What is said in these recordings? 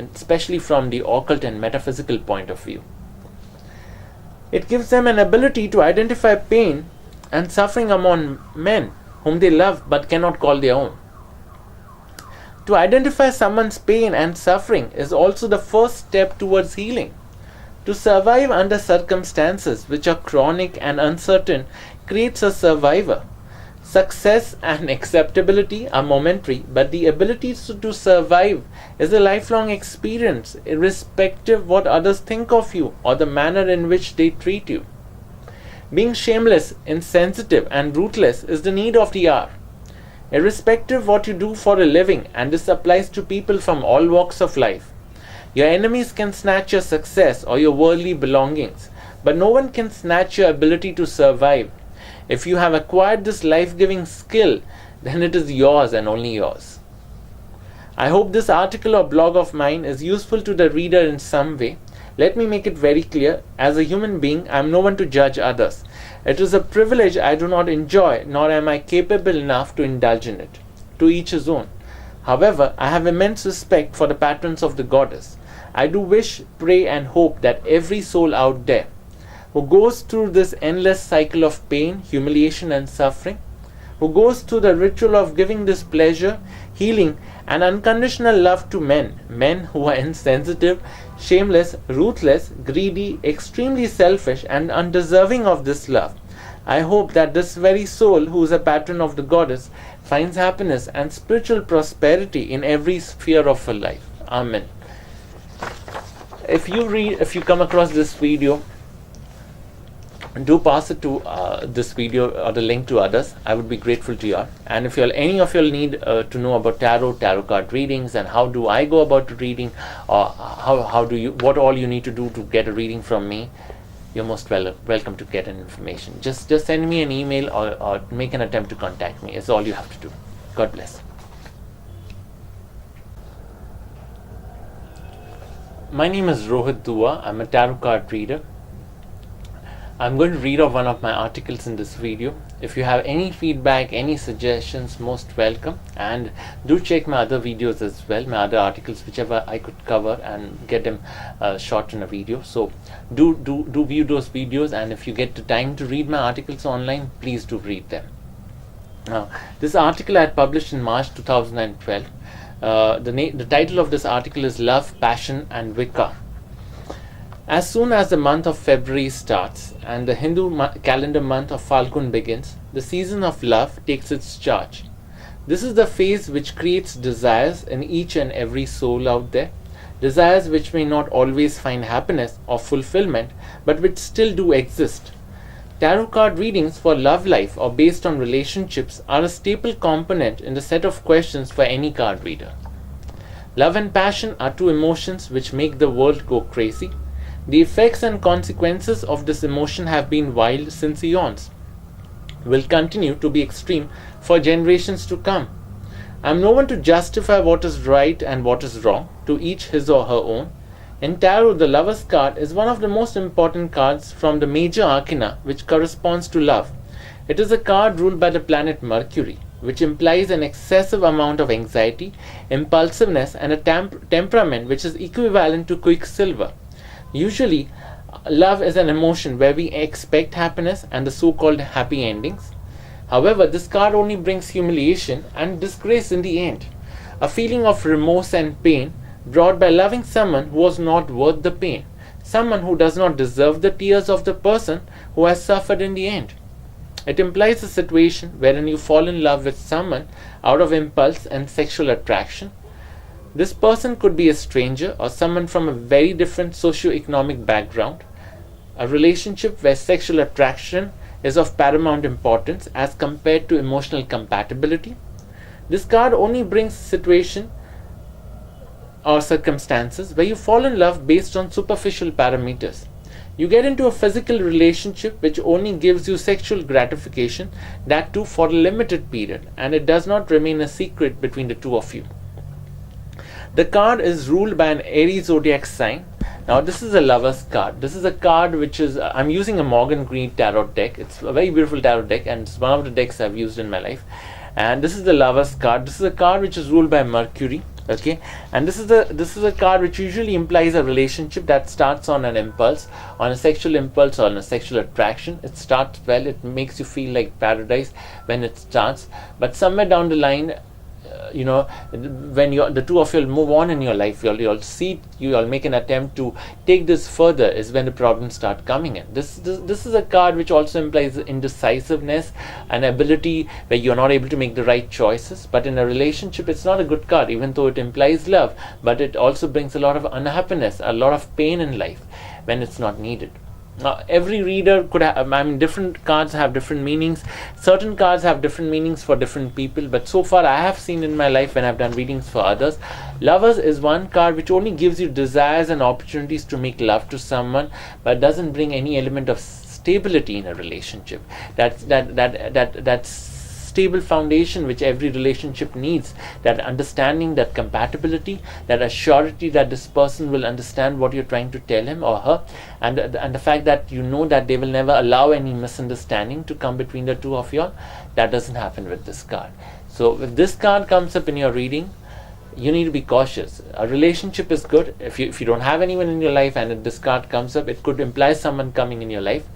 especially from the occult and metaphysical point of view. It gives them an ability to identify pain and suffering among men whom they love but cannot call their own. To identify someone's pain and suffering is also the first step towards healing. To survive under circumstances which are chronic and uncertain creates a survivor. Success and acceptability are momentary, but the ability to survive is a lifelong experience, irrespective what others think of you or the manner in which they treat you. Being shameless, insensitive, and ruthless is the need of the hour. Irrespective what you do for a living, and this applies to people from all walks of life. Your enemies can snatch your success or your worldly belongings, but no one can snatch your ability to survive. If you have acquired this life-giving skill, then it is yours and only yours. I hope this article or blog of mine is useful to the reader in some way. Let me make it very clear, as a human being, I am no one to judge others. It is a privilege I do not enjoy, nor am I capable enough to indulge in it. To each his own. However, I have immense respect for the patrons of the goddess. I do wish, pray, and hope that every soul out there who goes through this endless cycle of pain, humiliation, and suffering, who goes through the ritual of giving this pleasure, healing, and unconditional love to men who are insensitive, shameless, ruthless, greedy, extremely selfish, and undeserving of this love. I hope that this very soul who is a patron of the goddess finds happiness and spiritual prosperity in every sphere of her life. Amen. If you come across this video, do pass it to this video or the link to others. I would be grateful to you all. And if any of you all need to know about tarot card readings, and how do I go about reading, or what all you need to do to get a reading from me, you're most welcome to get an information. Just send me an email or make an attempt to contact me. It's all you have to do. God bless. My name is Rohit Dua. I'm a tarot card reader. I'm going to read off one of my articles in this video. If you have any feedback, any suggestions, most welcome. And do check my other videos as well, my other articles, whichever I could cover and get them shot in a video. So do view those videos, and if you get the time to read my articles online, please do read them. Now, this article I had published in March 2012. The title of this article is Love, Passion, and Wicca. As soon as the month of February starts and the Hindu calendar month of Falgun begins, the season of love takes its charge. This is the phase which creates desires in each and every soul out there, desires which may not always find happiness or fulfillment, but which still do exist. Tarot card readings for love life or based on relationships are a staple component in the set of questions for any card reader. Love and passion are two emotions which make the world go crazy. The effects and consequences of this emotion have been wild since eons, will continue to be extreme for generations to come. I am no one to justify what is right and what is wrong, to each his or her own. In tarot, the Lover's card is one of the most important cards from the major arcana which corresponds to love. It is a card ruled by the planet Mercury, which implies an excessive amount of anxiety, impulsiveness, and a temperament which is equivalent to quicksilver. Usually, love is an emotion where we expect happiness and the so-called happy endings. However, this card only brings humiliation and disgrace in the end, a feeling of remorse and pain brought by loving someone who was not worth the pain, someone who does not deserve the tears of the person who has suffered in the end. It implies a situation wherein you fall in love with someone out of impulse and sexual attraction. This person could be a stranger or someone from a very different socio-economic background. A relationship where sexual attraction is of paramount importance as compared to emotional compatibility. This card only brings a situation or circumstances where you fall in love based on superficial parameters. You get into a physical relationship which only gives you sexual gratification, that too for a limited period, and it does not remain a secret between the two of you. The card is ruled by an Aries zodiac sign. Now this is a Lover's card. This is a card which is, I'm using a Morgan Green tarot deck. It's a very beautiful tarot deck, and it's one of the decks I've used in my life. And this is the Lover's card. This is a card which is ruled by Mercury. Okay, and this is a card which usually implies a relationship that starts on an impulse, on a sexual impulse or on a sexual attraction. It starts well, it makes you feel like paradise when it starts, but somewhere down the line, when the two of you will move on in your life, you'll make an attempt to take this further, is when the problems start coming in. This is a card which also implies indecisiveness, an ability where you're not able to make the right choices. But in a relationship, it's not a good card, even though it implies love, but it also brings a lot of unhappiness, a lot of pain in life when it's not needed. Now, every reader could have, different cards have different meanings. Certain cards have different meanings for different people, but so far I have seen in my life when I've done readings for others, Lovers is one card which only gives you desires and opportunities to make love to someone, but doesn't bring any element of stability in a relationship. That's stable foundation which every relationship needs, that understanding, that compatibility, that assurity that this person will understand what you're trying to tell him or her, and the fact that you know that they will never allow any misunderstanding to come between the two of you. That doesn't happen with this card. So if this card comes up in your reading, you need to be cautious. A relationship is good. If you don't have anyone in your life and if this card comes up, it could imply someone coming in your life,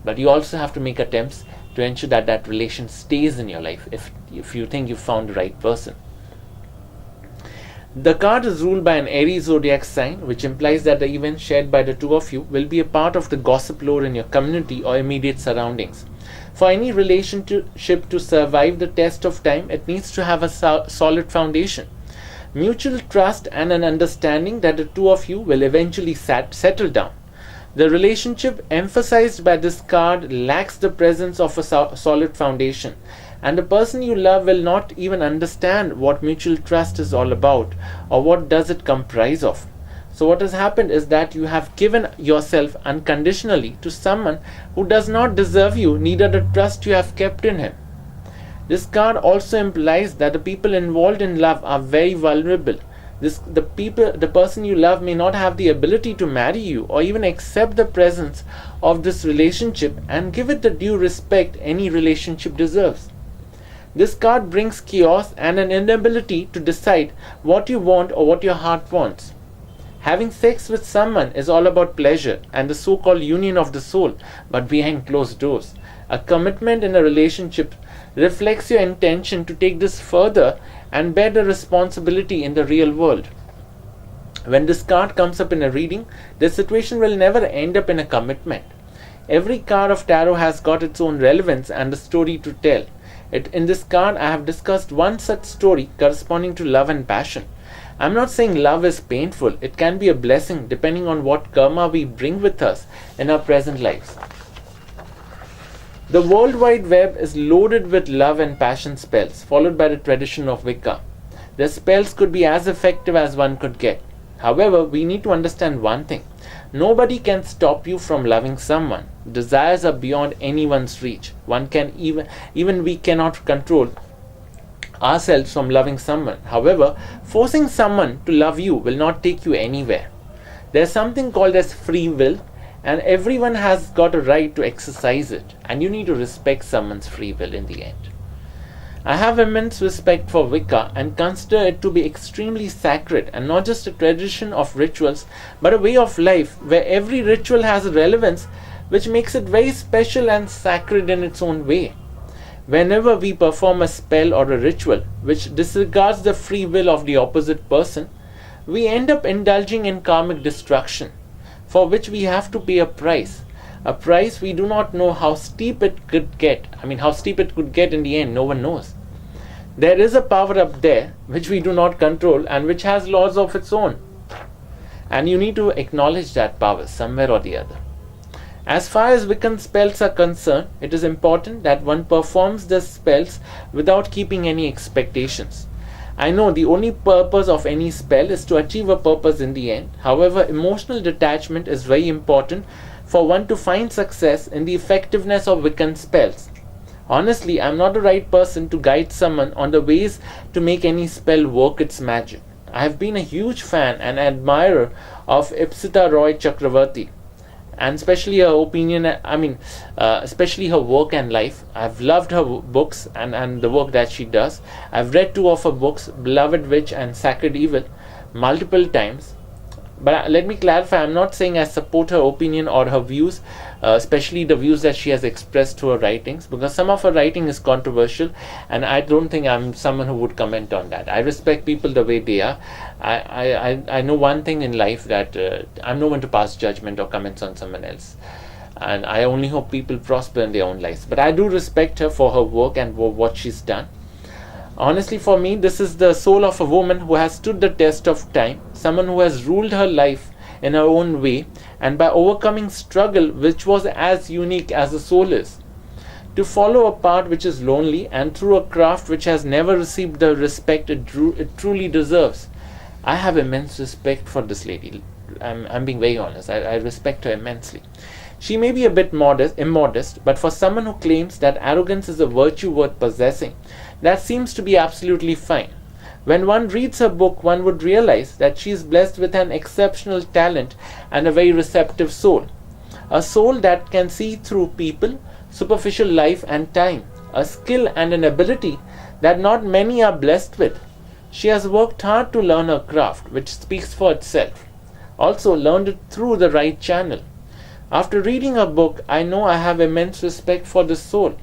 but you also have to make attempts to ensure that that relation stays in your life if you think you found the right person. The card is ruled by an Aries zodiac sign, which implies that the events shared by the two of you will be a part of the gossip lore in your community or immediate surroundings. For any relationship to survive the test of time, it needs to have a solid foundation, mutual trust, and an understanding that the two of you will eventually settle down. The relationship emphasized by this card lacks the presence of a solid foundation, and the person you love will not even understand what mutual trust is all about or what does it comprise of. So what has happened is that you have given yourself unconditionally to someone who does not deserve you, neither the trust you have kept in him. This card also implies that the people involved in love are very vulnerable. The person you love may not have the ability to marry you or even accept the presence of this relationship and give it the due respect any relationship deserves. This card brings chaos and an inability to decide what you want or what your heart wants. Having sex with someone is all about pleasure and the so-called union of the soul, but behind closed doors. A commitment in a relationship reflects your intention to take this further and bear the responsibility in the real world. When this card comes up in a reading, the situation will never end up in a commitment. Every card of tarot has got its own relevance and a story to tell. In this card, I have discussed one such story corresponding to love and passion. I'm not saying love is painful. It can be a blessing depending on what karma we bring with us in our present lives. The World Wide Web is loaded with love and passion spells, followed by the tradition of Wicca. The spells could be as effective as one could get. However, we need to understand one thing. Nobody can stop you from loving someone. Desires are beyond anyone's reach. Even we cannot control ourselves from loving someone. However, forcing someone to love you will not take you anywhere. There's something called as free will, and everyone has got a right to exercise it, and you need to respect someone's free will in the end. I have immense respect for Wicca and consider it to be extremely sacred and not just a tradition of rituals, but a way of life where every ritual has a relevance which makes it very special and sacred in its own way. Whenever we perform a spell or a ritual which disregards the free will of the opposite person, we end up indulging in karmic destruction, for which we have to pay a price we do not know how steep it could get. How steep it could get in the end, no one knows. There is a power up there which we do not control and which has laws of its own, and you need to acknowledge that power somewhere or the other. As far as Wiccan spells are concerned, it is important that one performs the spells without keeping any expectations. I know the only purpose of any spell is to achieve a purpose in the end. However, emotional detachment is very important for one to find success in the effectiveness of Wiccan spells. Honestly, I'm not the right person to guide someone on the ways to make any spell work its magic. I have been a huge fan and admirer of Ipsita Roy Chakravarti, and especially her opinion, especially her work and life. I've loved her books and the work that she does. I've read 2 of her books, Beloved Witch and Sacred Evil, multiple times. But let me clarify, I'm not saying I support her opinion or her views, especially the views that she has expressed through her writings, because some of her writing is controversial, and I don't think I'm someone who would comment on that. I respect people the way they are. I know one thing in life, that I'm no one to pass judgment or comments on someone else. And I only hope people prosper in their own lives. But I do respect her for her work and for what she's done. Honestly, for me, this is the soul of a woman who has stood the test of time, someone who has ruled her life in her own way, and by overcoming struggle which was as unique as the soul is. To follow a path which is lonely, and through a craft which has never received the respect it truly deserves. I have immense respect for this lady. I'm being very honest. I respect her immensely. She may be a bit immodest, but for someone who claims that arrogance is a virtue worth possessing, that seems to be absolutely fine. When one reads her book, one would realize that she is blessed with an exceptional talent and a very receptive soul. A soul that can see through people, superficial life and time, a skill and an ability that not many are blessed with. She has worked hard to learn her craft, which speaks for itself. Also learned it through the right channel. After reading her book, I know I have immense respect for this soul.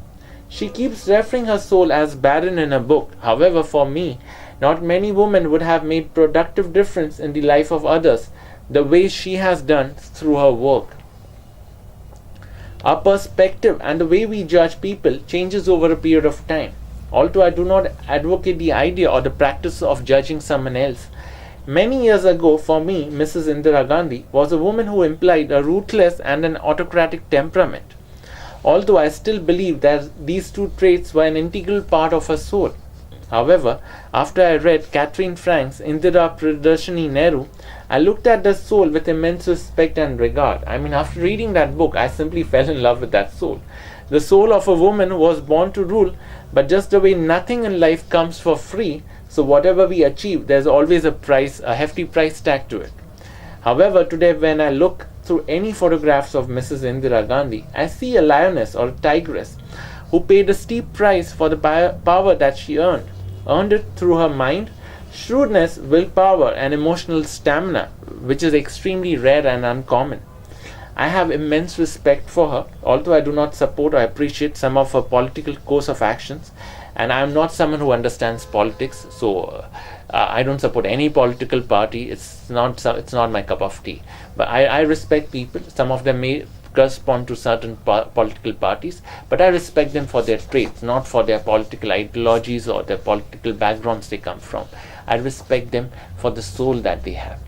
She keeps referring her soul as barren in her book. However, for me, not many women would have made productive difference in the life of others the way she has done through her work. Our perspective and the way we judge people changes over a period of time. Although I do not advocate the idea or the practice of judging someone else, many years ago, for me, Mrs. Indira Gandhi was a woman who implied a ruthless and an autocratic temperament. Although I still believe that these 2 traits were an integral part of her soul. However, after I read Catherine Frank's Indira Priyadarshini Nehru, I looked at the soul with immense respect and regard. After reading that book, I simply fell in love with that soul. The soul of a woman who was born to rule, but just the way nothing in life comes for free, so whatever we achieve, there's always a hefty price tag to it. However, today when I look through any photographs of Mrs. Indira Gandhi, I see a lioness or a tigress who paid a steep price for the power that she earned. Earned it through her mind, shrewdness, willpower, and emotional stamina, which is extremely rare and uncommon. I have immense respect for her, although I do not support or appreciate some of her political course of actions, and I am not someone who understands politics, so I don't support any political party. It's not my cup of tea. But I respect people. Some of them may correspond to certain political parties, but I respect them for their traits, not for their political ideologies or their political backgrounds they come from. I respect them for the soul that they have.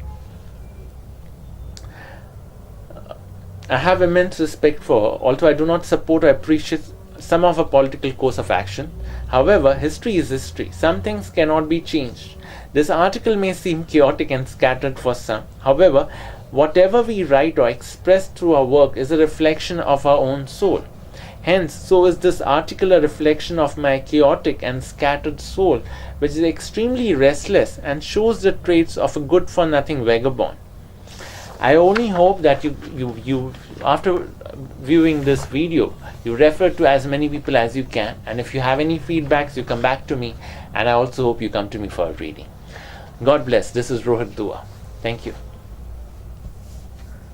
I have immense respect for her, although I do not support or appreciate some of her political course of action. However, history is history. Some things cannot be changed. This article may seem chaotic and scattered for some. However, whatever we write or express through our work is a reflection of our own soul. Hence, so is this article a reflection of my chaotic and scattered soul, which is extremely restless and shows the traits of a good-for-nothing vagabond. I only hope that you after viewing this video, you refer to as many people as you can, and if you have any feedbacks, you come back to me, and I also hope you come to me for a reading. God bless. This is Rohit Dua. Thank you.